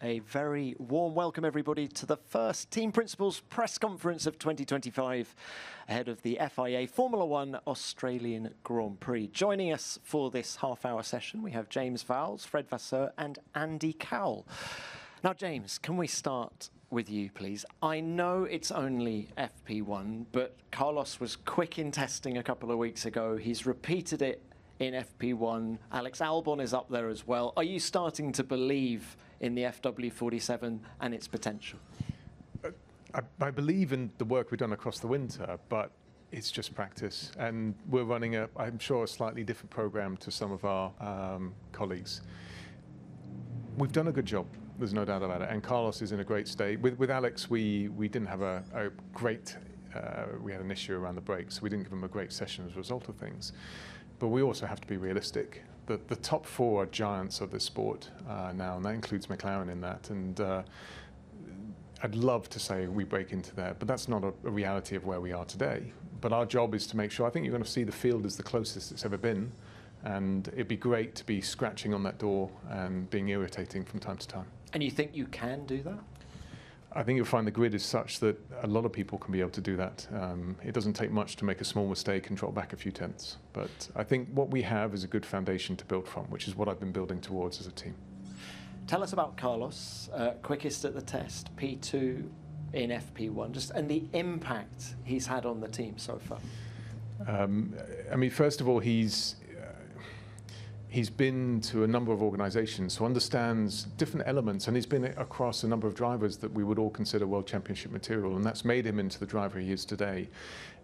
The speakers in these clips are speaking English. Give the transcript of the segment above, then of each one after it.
A very warm welcome, everybody, to the first Team Principals press conference of 2025 ahead of the FIA Formula One Australian Grand Prix. Joining us for this half-hour session, we have James Vowles, Fred Vasseur and Andy Cowell. Now, James, can we start with you, please? I know it's only FP1, but Carlos was quick in testing a couple of weeks ago. He's repeated it in FP1. Alex Albon is up there as well. Are you starting to believe in the FW47 and its potential? I believe in the work we've done across the winter, but it's just practice. And we're running, I'm sure, a slightly different program to some of our colleagues. We've done a good job, there's no doubt about it. And Carlos is in a great state. With Alex, we didn't have a great, we had an issue around the brakes, so we didn't give him a great session as a result of things. But we also have to be realistic. The top four are giants of this sport now, and that includes McLaren in that. And I'd love to say we break into that, but that's not a reality of where we are today. But our job is to make sure, I think you're going to see the field as the closest it's ever been. And it'd be great to be scratching on that door and being irritating from time to time. And you think you can do that? I think you'll find the grid is such that a lot of people can be able to do that. It doesn't take much to make a small mistake and drop back a few tenths. But I think what we have is a good foundation to build from, which is what I've been building towards as a team. Tell us about Carlos, quickest at the test, P2 in FP1, and the impact he's had on the team so far. I mean, first of all, he's been to a number of organizations, so understands different elements, and he's been across a number of drivers that we would all consider world championship material, and that's made him into the driver he is today.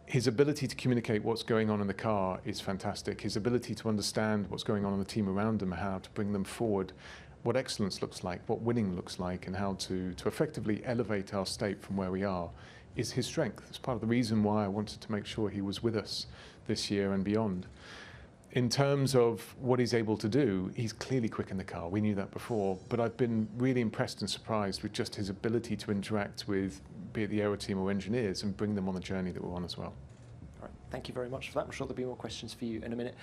His ability to communicate what's going on in the car is fantastic. His ability to understand what's going on in the team around him, how to bring them forward, what excellence looks like, what winning looks like, and how to effectively elevate our state from where we are is his strength. It's part of the reason why I wanted to make sure he was with us this year and beyond. In terms of what he's able to do, he's clearly quick in the car. We knew that before, but I've been really impressed and surprised with just his ability to interact with, be it the aero team or engineers, and bring them on the journey that we're on as well. All right, thank you very much for that. I'm sure there'll be more questions for you in a minute.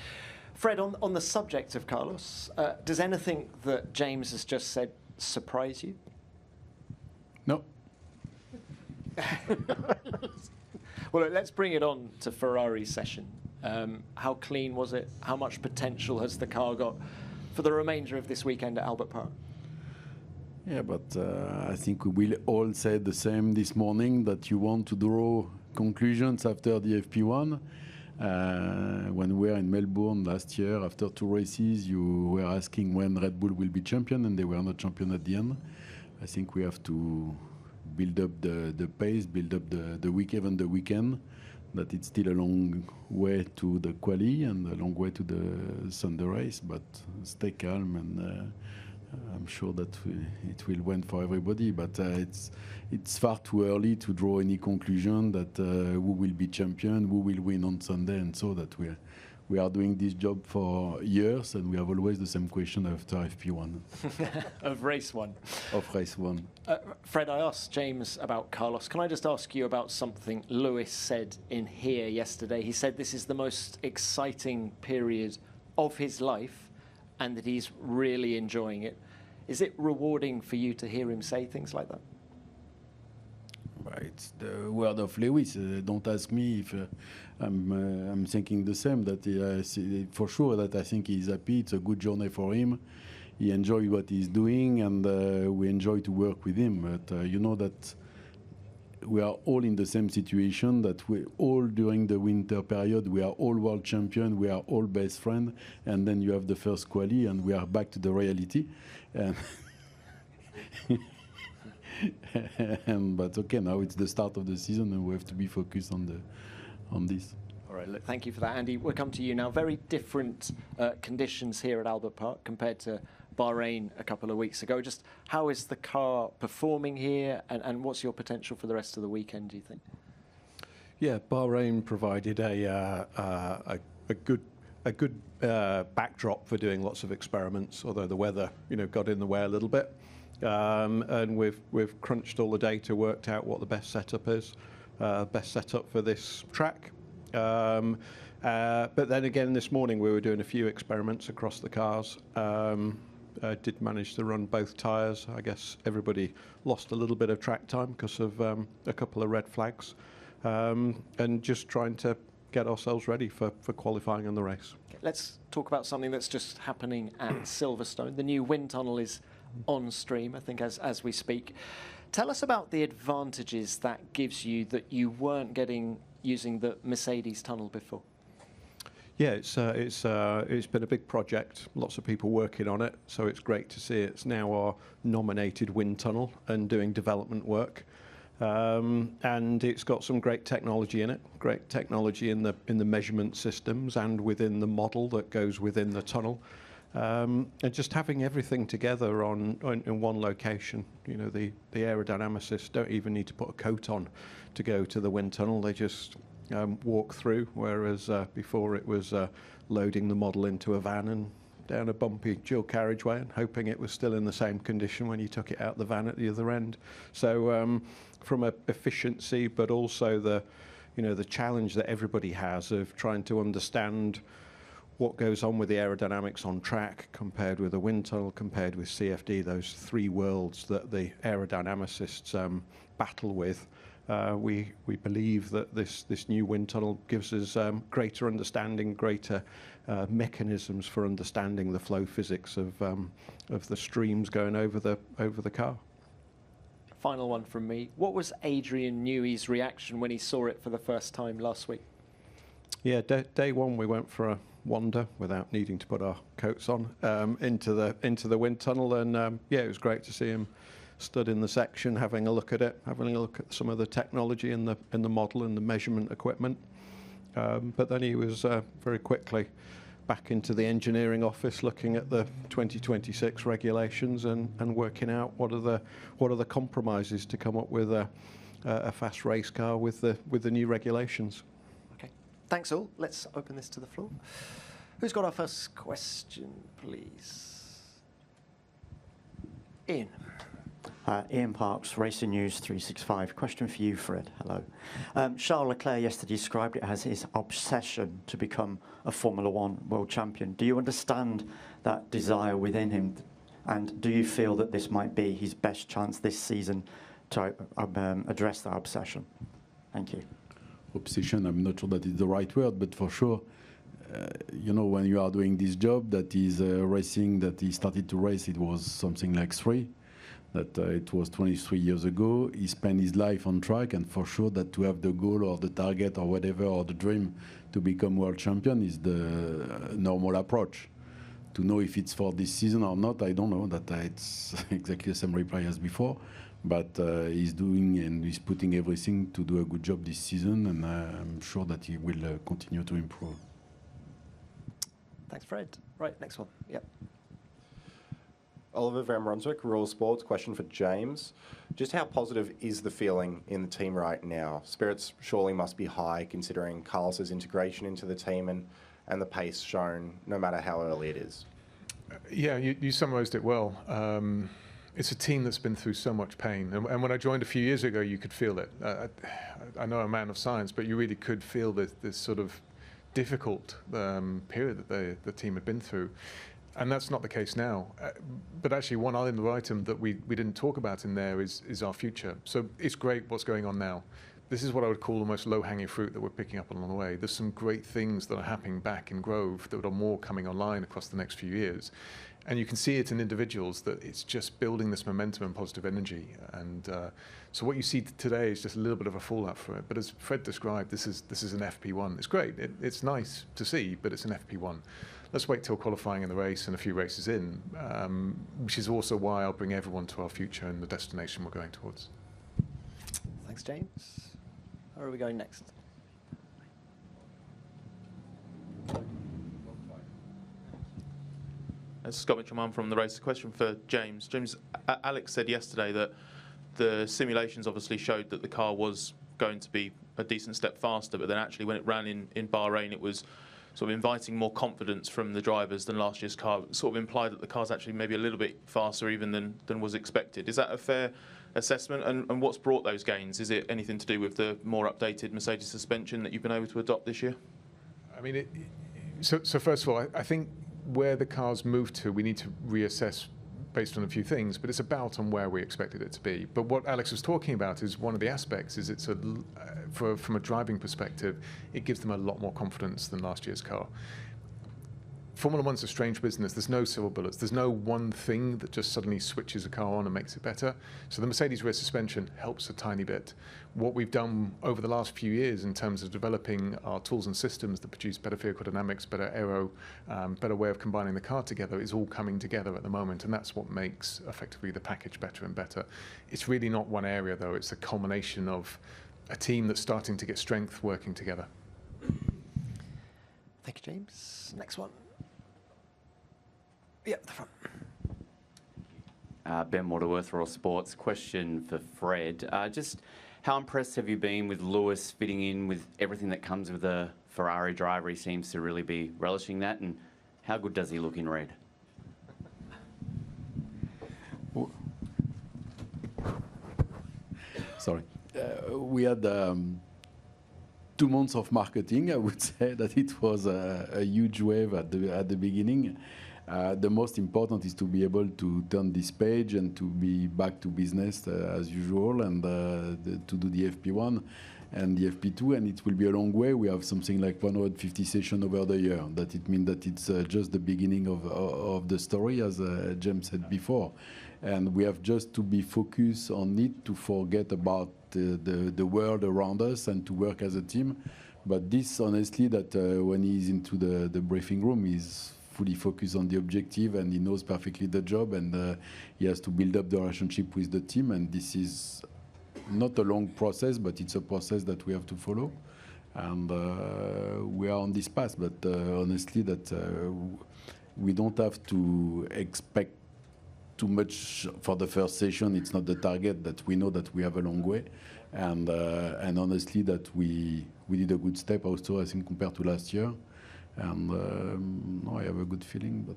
Fred, on the subject of Carlos, does anything that James has just said surprise you? No. Well, let's bring it on to Ferrari's session. How clean was it? How much potential has the car got for the remainder of this weekend at Albert Park? Yeah, but I think we will all say the same this morning, that you want to draw conclusions after the FP1. When we were in Melbourne last year, after 2 races, you were asking when Red Bull will be champion, and they were not champion at the end. I think we have to build up the pace, build up the week, even the weekend. That it's still a long way to the quali and a long way to the Sunday race, but stay calm, and I'm sure that it will win for everybody. But it's far too early to draw any conclusion that who will be champion, who will win on Sunday, and so that we are doing this job for years, and we have always the same question after FP1. Of race one. Of race one. Fred, I asked James about Carlos. Can I just ask you about something Lewis said in here yesterday? He said this is the most exciting period of his life and that he's really enjoying it. Is it rewarding for you to hear him say things like that? It's the word of Lewis. Don't ask me if I'm thinking the same. That for sure that I think he's happy. It's a good journey for him. He enjoys what he's doing, and we enjoy to work with him. But you know that we are all in the same situation. That we all during the winter period we are all world champion. We are all best friends, and then you have the first quali, and we are back to the reality. But okay, now it's the start of the season, and we have to be focused on this. All right, look, thank you for that, Andy. We'll come to you now. Very different conditions here at Albert Park compared to Bahrain a couple of weeks ago. Just how is the car performing here, and what's your potential for the rest of the weekend, do you think? Yeah, Bahrain provided a good backdrop for doing lots of experiments, although the weather, got in the way a little bit. And we've crunched all the data, worked out what the best setup is, best setup for this track. But then again, this morning we were doing a few experiments across the cars. did manage to run both tyres. I guess everybody lost a little bit of track time because of a couple of red flags, and just trying to get ourselves ready for qualifying in the race. Let's talk about something that's just happening at Silverstone. The new wind tunnel is on stream, I think, as we speak. Tell us about the advantages that gives you that you weren't getting using the Mercedes tunnel before. Yeah, it's been a big project. Lots of people working on it, so it's great to see it's now our nominated wind tunnel and doing development work. And it's got some great technology in it. Great technology in the measurement systems and within the model that goes within the tunnel. And just having everything together in one location. You know, the aerodynamicists don't even need to put a coat on to go to the wind tunnel. They just walk through, whereas before it was loading the model into a van and down a bumpy dual carriageway and hoping it was still in the same condition when you took it out the van at the other end. So from a efficiency, but also the challenge that everybody has of trying to understand what goes on with the aerodynamics on track compared with a wind tunnel, compared with CFD, those three worlds that the aerodynamicists battle with. We believe that this new wind tunnel gives us greater understanding, greater mechanisms for understanding the flow physics of the streams going over the car. Final one from me. What was Adrian Newey's reaction when he saw it for the first time last week? Yeah, day one we went for a wander without needing to put our coats on into the wind tunnel, and yeah, it was great to see him stood in the section, having a look at it, having a look at some of the technology in the model and the measurement equipment. But then he was very quickly back into the engineering office, looking at the 2026 regulations and working out what are the compromises to come up with a fast race car with the new regulations. Okay, thanks all. Let's open this to the floor. Who's got our first question, please? Ian. Ian Parks, Racing News 365. Question for you, Fred. Hello. Charles Leclerc yesterday described it as his obsession to become a Formula One world champion. Do you understand that desire within him? And do you feel that this might be his best chance this season to address that obsession? Thank you. Obsession, I'm not sure that is the right word, but for sure, when you are doing this job, that is racing, that he started to race, it was something like 3. That it was 23 years ago. He spent his life on track, and for sure that to have the goal or the target or whatever, or the dream to become world champion is the normal approach. To know if it's for this season or not, I don't know. That it's exactly the same reply as before. But he's doing and he's putting everything to do a good job this season, and I'm sure that he will continue to improve. Thanks, Fred. Right, next one. Yep. Oliver Van Brunswick, Royal Sports. Question for James. Just how positive is the feeling in the team right now? Spirits surely must be high considering Carlos's integration into the team and the pace shown, no matter how early it is. Yeah, you summarised it well. It's a team that's been through so much pain. And when I joined a few years ago, you could feel it. I know I'm a man of science, but you really could feel this sort of difficult period that the team had been through. And that's not the case now. But actually, one other item that we didn't talk about in there is our future. So it's great what's going on now. This is what I would call almost low-hanging fruit that we're picking up along the way. There's some great things that are happening back in Grove that are more coming online across the next few years. And you can see it in individuals that it's just building this momentum and positive energy. And so what you see today is just a little bit of a fallout from it. But as Fred described, this is an FP1. It's great. It's nice to see, but it's an FP1. Let's wait till qualifying in the race and a few races in, which is also why I'll bring everyone to our future and the destination we're going towards. Thanks, James. Where are we going next? Scott Mitchell from The Race. Question for James. James, Alex said yesterday that the simulations obviously showed that the car was going to be a decent step faster, but then actually when it ran in Bahrain, it was sort of inviting more confidence from the drivers than last year's car. It sort of implied that the car's actually maybe a little bit faster even than was expected. Is that a fair assessment? And what's brought those gains? Is it anything to do with the more updated Mercedes suspension that you've been able to adopt this year? I mean, so first of all, I think where the cars move to, we need to reassess based on a few things, but it's about on where we expected it to be. But what Alex was talking about is one of the aspects is from a driving perspective, it gives them a lot more confidence than last year's car. Formula One's a strange business. There's no silver bullets. There's no one thing that just suddenly switches a car on and makes it better. So the Mercedes rear suspension helps a tiny bit. What we've done over the last few years in terms of developing our tools and systems that produce better vehicle dynamics, better aero, better way of combining the car together is all coming together at the moment, and that's what makes effectively the package better and better. It's really not one area though. It's a culmination of a team that's starting to get strength working together. Thank you, James. Next one. Yep, the front. Ben Waterworth, Raw Sports. Question for Fred. Just how impressed have you been with Lewis fitting in with everything that comes with a Ferrari driver? He seems to really be relishing that. And how good does he look in red? Sorry. We had 2 months of marketing. I would say that it was a huge wave at the beginning. The most important is to be able to turn this page and to be back to business as usual, and to do the FP1 and the FP2, and it will be a long way. We have something like 150 sessions over the year. That it means that it's just the beginning of the story, as James said before. And we have just to be focused on it, to forget about the world around us and to work as a team. But this, honestly, that when he's into the briefing room, he's fully focused on the objective and he knows perfectly the job, and he has to build up the relationship with the team. And this is not a long process, but it's a process that we have to follow. And we are on this path, but honestly, that we don't have to expect too much for the first session. It's not the target. That we know that we have a long way, and honestly, that we did a good step also, I think, compared to last year. And no, I have a good feeling. But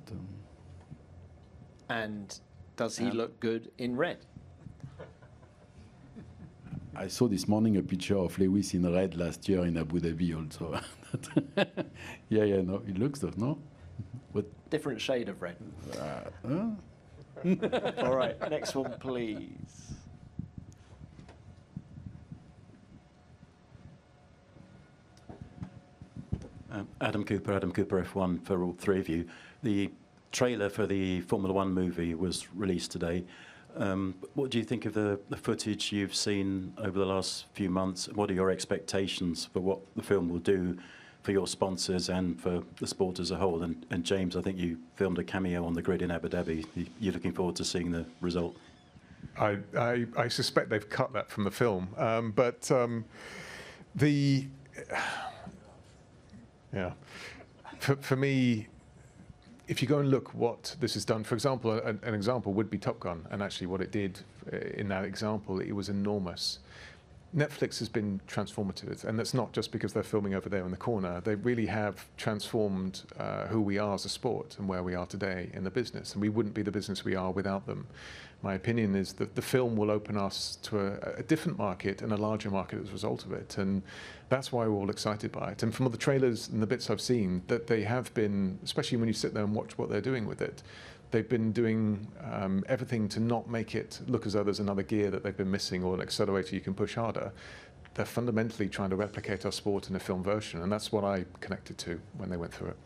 and does he look good in red? I saw this morning a picture of Lewis in red last year in Abu Dhabi also. yeah, no, it looks tough, no? What? Different shade of red. All right, next one, please. Adam Cooper F1 for all three of you. The trailer for the Formula One movie was released today. What do you think of the footage you've seen over the last few months? What are your expectations for what the film will do for your sponsors and for the sport as a whole? And James, I think you filmed a cameo on the grid in Abu Dhabi. You're looking forward to seeing the result? I suspect they've cut that from the film, for me, if you go and look what this has done, for example, an example would be Top Gun, and actually what it did in that example, it was enormous. Netflix has been transformative, and that's not just because they're filming over there in the corner. They really have transformed who we are as a sport and where we are today in the business, and we wouldn't be the business we are without them. My opinion is that the film will open us to a different market and a larger market as a result of it, and that's why we're all excited by it. And from all the trailers and the bits I've seen, that they have been, especially when you sit there and watch what they're doing with it, they've been doing everything to not make it look as though there's another gear that they've been missing or an accelerator you can push harder. They're fundamentally trying to replicate our sport in a film version, and that's what I connected to when they went through it.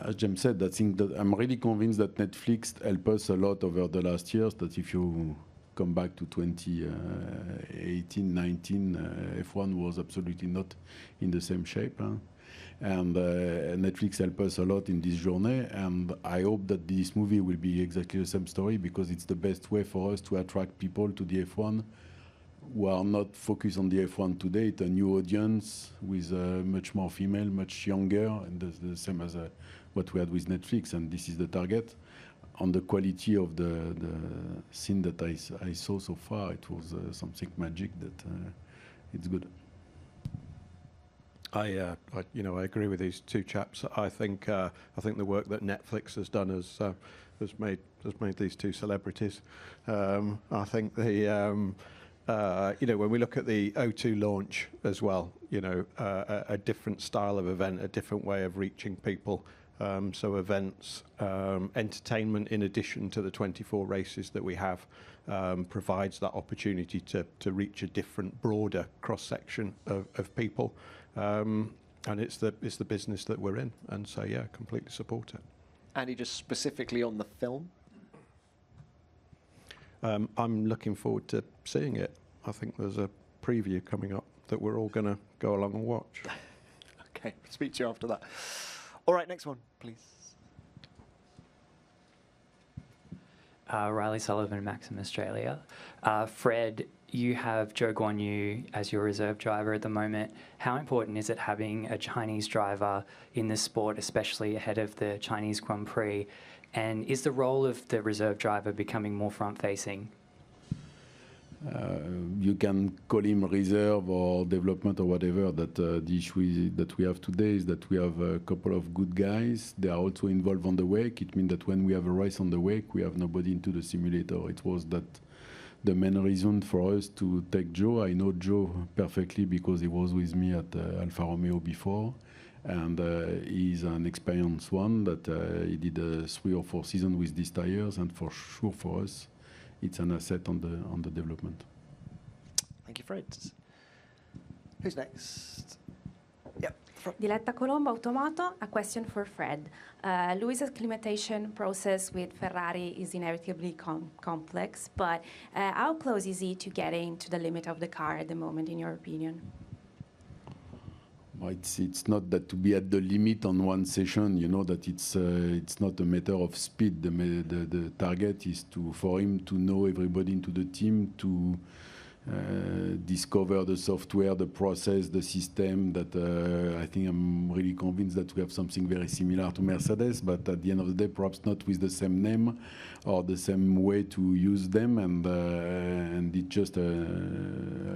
As James said, I think that I'm really convinced that Netflix helped us a lot over the last years, that if you come back to 2018, 19, F1 was absolutely not in the same shape. And Netflix helped us a lot in this journey, and I hope that this movie will be exactly the same story, because it's the best way for us to attract people to the F1 who are not focused on the F1 today. It's a new audience with much more female, much younger, and the same as what we had with Netflix, and this is the target. On the quality of the scene that I saw so far, it was something magic that it's good. I agree with these two chaps. I think the work that Netflix has done has made these two celebrities. I think when we look at the O2 launch as well, a different style of event, a different way of reaching people. So events, entertainment in addition to the 24 races that we have provides that opportunity to reach a different, broader cross-section of people. And it's the business that we're in. And so, yeah, completely support it. Andy, just specifically on the film? I'm looking forward to seeing it. I think there's a preview coming up that we're all going to go along and watch. Okay, speak to you after that. All right, next one, please. Riley Sullivan, Maxim Australia. Fred, you have Zhou Guanyu as your reserve driver at the moment. How important is it having a Chinese driver in this sport, especially ahead of the Chinese Grand Prix? And is the role of the reserve driver becoming more front-facing? You can call him reserve or development or whatever. That the issue that we have today is that we have a couple of good guys. They are also involved on the wake. It means that when we have a race on the wake, we have nobody into the simulator. It was that the main reason for us to take Joe. I know Joe perfectly because he was with me at Alfa Romeo before. And he's an experienced one that he did 3 or 4 seasons with these tires, and for sure for us, it's an asset on the development. Thank you, Fred. Who's next? Yep. Diletta Colombo, Automato. A question for Fred. Lewis' acclimatation process with Ferrari is inevitably complex, but how close is he to getting to the limit of the car at the moment, in your opinion? It's not that to be at the limit on one session, that it's not a matter of speed. The target is for him to know everybody into the team, to discover the software, the process, the system. That I think I'm really convinced that we have something very similar to Mercedes, but at the end of the day, perhaps not with the same name or the same way to use them, and it's just a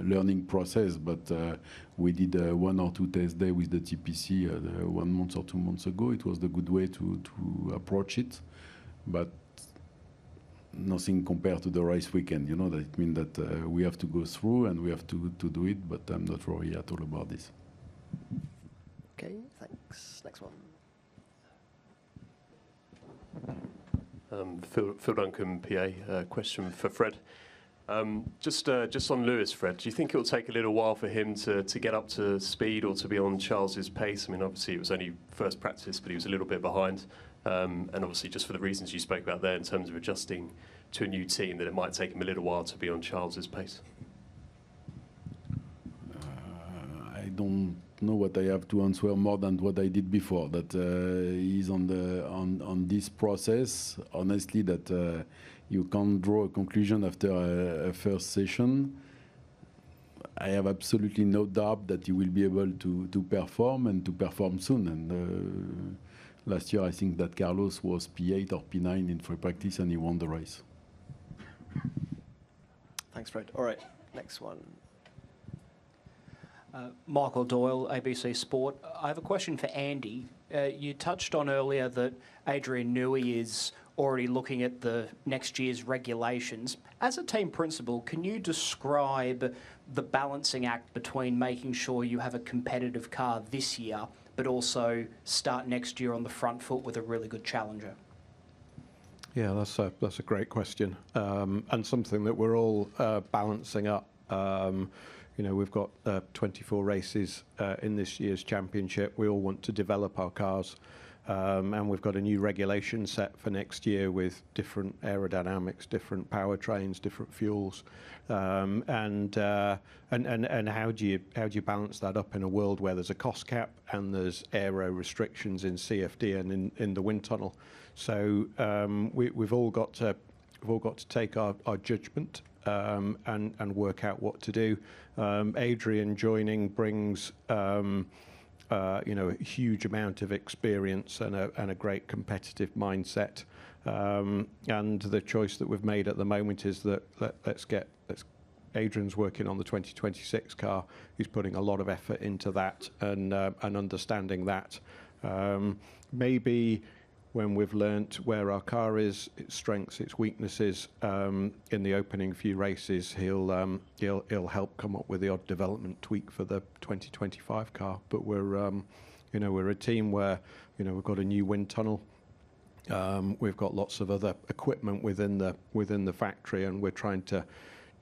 learning process. But we did 1 or 2 test days with the TPC 1 month or 2 months ago. It was the good way to approach it, but nothing compared to the race weekend. That it means that we have to go through and we have to do it, but I'm not worried at all about this. Okay, thanks. Next one. Phil Duncan, PA. Question for Fred. Just on Lewis, Fred, do you think it will take a little while for him to get up to speed or to be on Charles's pace? I mean, obviously it was only first practice, but he was a little bit behind. And obviously just for the reasons you spoke about there in terms of adjusting to a new team, that it might take him a little while to be on Charles's pace. I don't know what I have to answer more than what I did before. That he's on this process. Honestly, that you can't draw a conclusion after a first session. I have absolutely no doubt that he will be able to perform and to perform soon. And last year, I think that Carlos was P8 or P9 in free practice, and he won the race. Thanks, Fred. All right, next one. Michael Doyle, ABC Sport. I have a question for Andy. You touched on earlier that Adrian Newey is already looking at the next year's regulations. As a team principal, can you describe the balancing act between making sure you have a competitive car this year, but also start next year on the front foot with a really good challenger? Yeah, that's a great question, and something that we're all balancing up. We've got 24 races in this year's championship. We all want to develop our cars, and we've got a new regulation set for next year with different aerodynamics, different powertrains, different fuels, and how do you balance that up in a world where there's a cost cap and there's aero restrictions in CFD and in the wind tunnel? So we've all got to take our judgment and work out what to do. Adrian joining brings a huge amount of experience and a great competitive mindset. And the choice that we've made at the moment is that Adrian's working on the 2026 car. He's putting a lot of effort into that and understanding that. Maybe when we've learnt where our car is, its strengths, its weaknesses, in the opening few races, he'll help come up with the odd development tweak for the 2025 car. But we're a team where we've got a new wind tunnel. We've got lots of other equipment within the factory, and we're trying to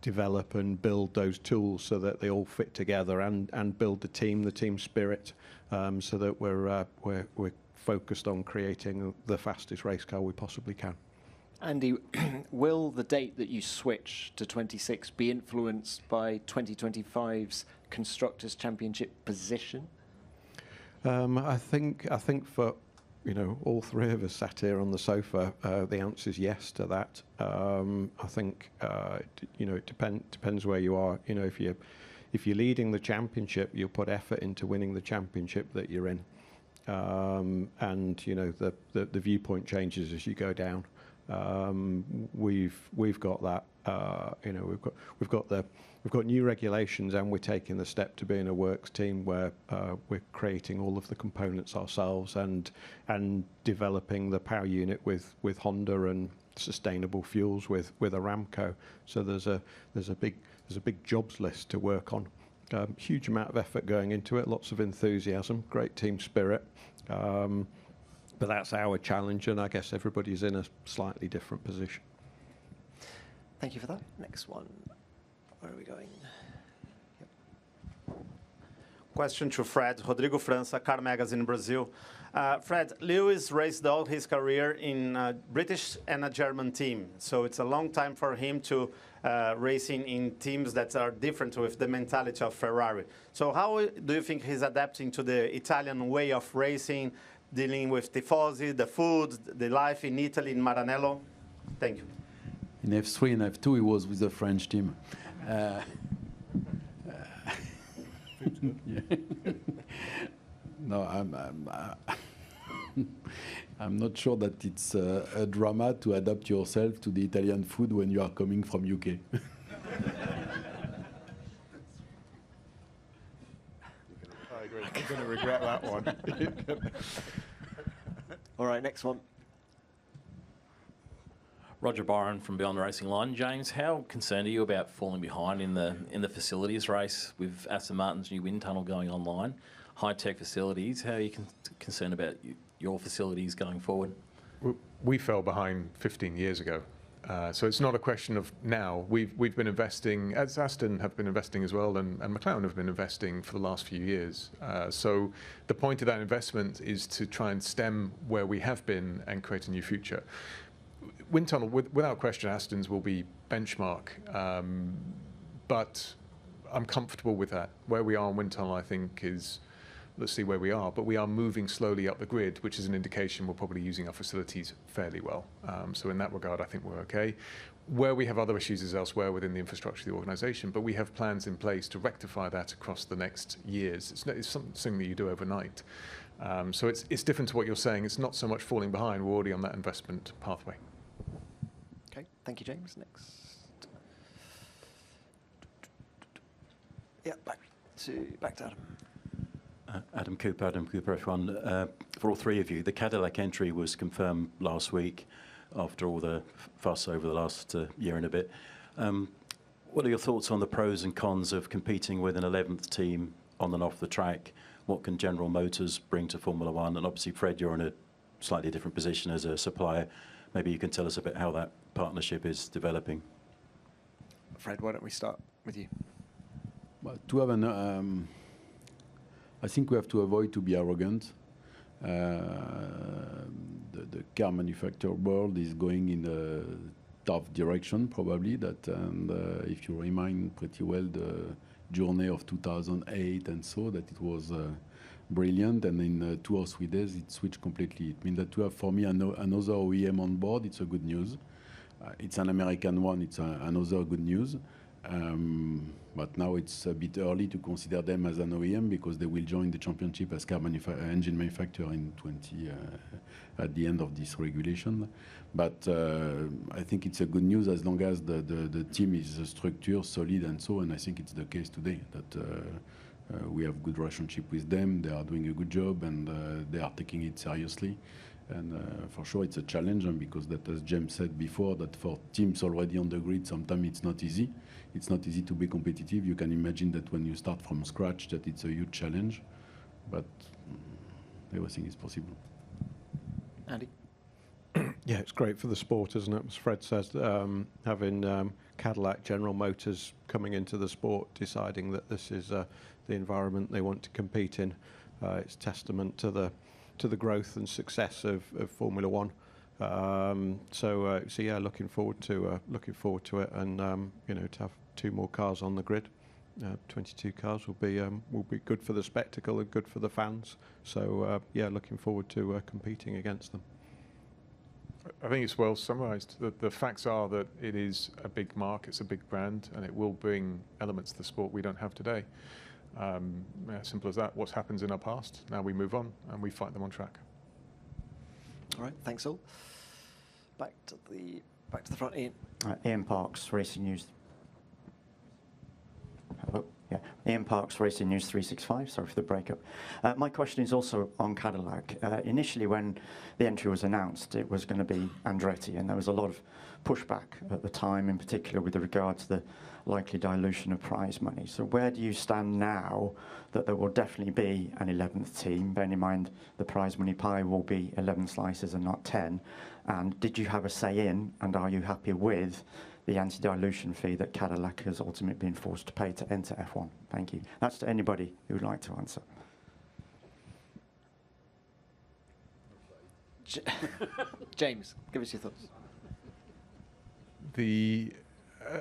develop and build those tools so that they all fit together and build the team spirit, so that we're focused on creating the fastest race car we possibly can. Andy, will the date that you switch to 26 be influenced by 2025's Constructors' Championship position? I think for all three of us sat here on the sofa, the answer is yes to that. I think it depends where you are. If you're leading the championship, you'll put effort into winning the championship that you're in, and the viewpoint changes as you go down. We've got that. We've got new regulations, and we're taking the step to being a works team where we're creating all of the components ourselves and developing the power unit with Honda and sustainable fuels with Aramco. So there's a big jobs list to work on. Huge amount of effort going into it, lots of enthusiasm, great team spirit. But that's our challenge, and I guess everybody's in a slightly different position. Thank you for that. Next one. Where are we going? Question to Fred. Rodrigo França, Car Magazine Brazil. Fred, Lewis raced all his career in a British and a German team. So it's a long time for him to racing in teams that are different with the mentality of Ferrari. So how do you think he's adapting to the Italian way of racing, dealing with tifosi, the food, the life in Italy, in Maranello? Thank you. In F3 and F2, he was with the French team. No, I'm not sure that it's a drama to adapt yourself to the Italian food when you are coming from UK. I agree. I'm going to regret that one. All right, next one. Roger Byron from Beyond the Racing Line. James, how concerned are you about falling behind in the facilities race with Aston Martin's new wind tunnel going online, high-tech facilities? How are you concerned about your facilities going forward? We fell behind 15 years ago. So it's not a question of now. We've been investing, as Aston have been investing as well, and McLaren have been investing for the last few years. So the point of that investment is to try and stem where we have been and create a new future. Wind tunnel, without question, Aston's will be benchmark, but I'm comfortable with that. Where we are in wind tunnel, I think, is, let's see where we are, but we are moving slowly up the grid, which is an indication we're probably using our facilities fairly well. So in that regard, I think we're okay. Where we have other issues is elsewhere within the infrastructure of the organisation, but we have plans in place to rectify that across the next years. It's something that you do overnight. So it's different to what you're saying. It's not so much falling behind. We're already on that investment pathway. Okay, thank you, James. Next. Yeah, back to Adam. Adam Cooper F1. For all three of you, the Cadillac entry was confirmed last week after all the fuss over the last year and a bit. What are your thoughts on the pros and cons of competing with an 11th team on and off the track? What can General Motors bring to Formula One? And obviously, Fred, you're in a slightly different position as a supplier. Maybe you can tell us a bit how that partnership is developing. Fred, why don't we start with you? Well, to have an, I think we have to avoid to be arrogant. The car manufacturer world is going in a tough direction, probably. And if you remind pretty well the journey of 2008 and so, that it was brilliant, and in 2 or 3 days it switched completely. It means that to have, for me, another OEM on board, it's a good news. It's an American one, it's another good news. But now it's a bit early to consider them as an OEM because they will join the championship as engine manufacturer in at the end of this regulation. But I think it's a good news as long as the team is structured, solid, and so. And I think it's the case today that we have good relationship with them. They are doing a good job and they are taking it seriously. And for sure, it's a challenge, and because that, as James said before, that for teams already on the grid, sometimes it's not easy. It's not easy to be competitive. You can imagine that when you start from scratch, that it's a huge challenge, but everything is possible. Andy? Yeah, it's great for the sport, isn't it? As Fred says, having Cadillac, General Motors coming into the sport, deciding that this is the environment they want to compete in, it's testament to the growth and success of Formula One. So yeah, looking forward to it, and to have 2 more cars on the grid. 22 cars will be good for the spectacle and good for the fans. So yeah, looking forward to competing against them. I think it's well summarised. The facts are that it is a big mark, it's a big brand, and it will bring elements to the sport we don't have today. Simple as that. What happens in our past, now we move on and we fight them on track. All right, thanks all. Back to the front, Ian. Ian Parks, Racing News. Hello. Yeah, Ian Parks, Racing News 365. Sorry for the breakup. My question is also on Cadillac. Initially, when the entry was announced, it was going to be Andretti, and there was a lot of pushback at the time, in particular with regard to the likely dilution of prize money. So where do you stand now that there will definitely be an 11th team? Bearing in mind the prize money pie will be 11 slices and not 10. And did you have a say in, and are you happy with the anti-dilution fee that Cadillac has ultimately been forced to pay to enter F1? Thank you. That's to anybody who would like to answer. James, give us your thoughts.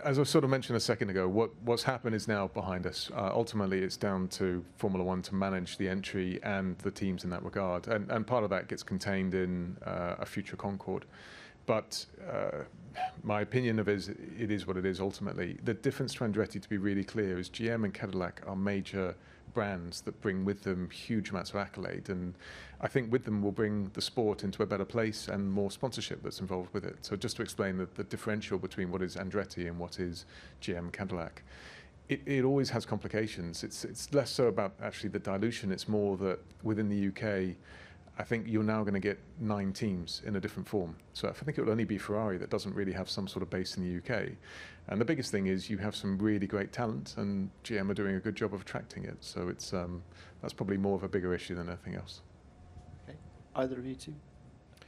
As I sort of mentioned a second ago, what's happened is now behind us. Ultimately, it's down to Formula One to manage the entry and the teams in that regard. And part of that gets contained in a future Concorde. But my opinion of it is what it is ultimately. The difference to Andretti, to be really clear, is GM and Cadillac are major brands that bring with them huge amounts of accolade, and I think with them will bring the sport into a better place and more sponsorship that's involved with it. So just to explain the differential between what is Andretti and what is GM Cadillac, it always has complications. It's less so about actually the dilution, it's more that within the UK, I think you're now going to get 9 teams in a different form. So I think it will only be Ferrari that doesn't really have some sort of base in the UK. And the biggest thing is you have some really great talent, and GM are doing a good job of attracting it. So it's that's probably more of a bigger issue than anything else. Okay. Either of you two?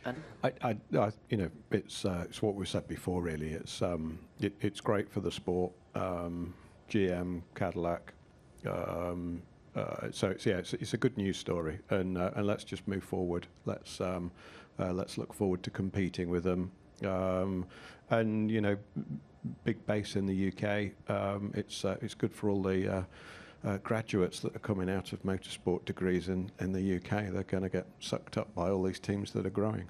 Andy? It's what we said before. Really, it's great for the sport. GM, Cadillac. So it's a good news story, and let's just move forward. Let's look forward to competing with them, and big base in the UK. It's good for all the graduates that are coming out of motorsport degrees in the UK. They're going to get sucked up by all these teams that are growing.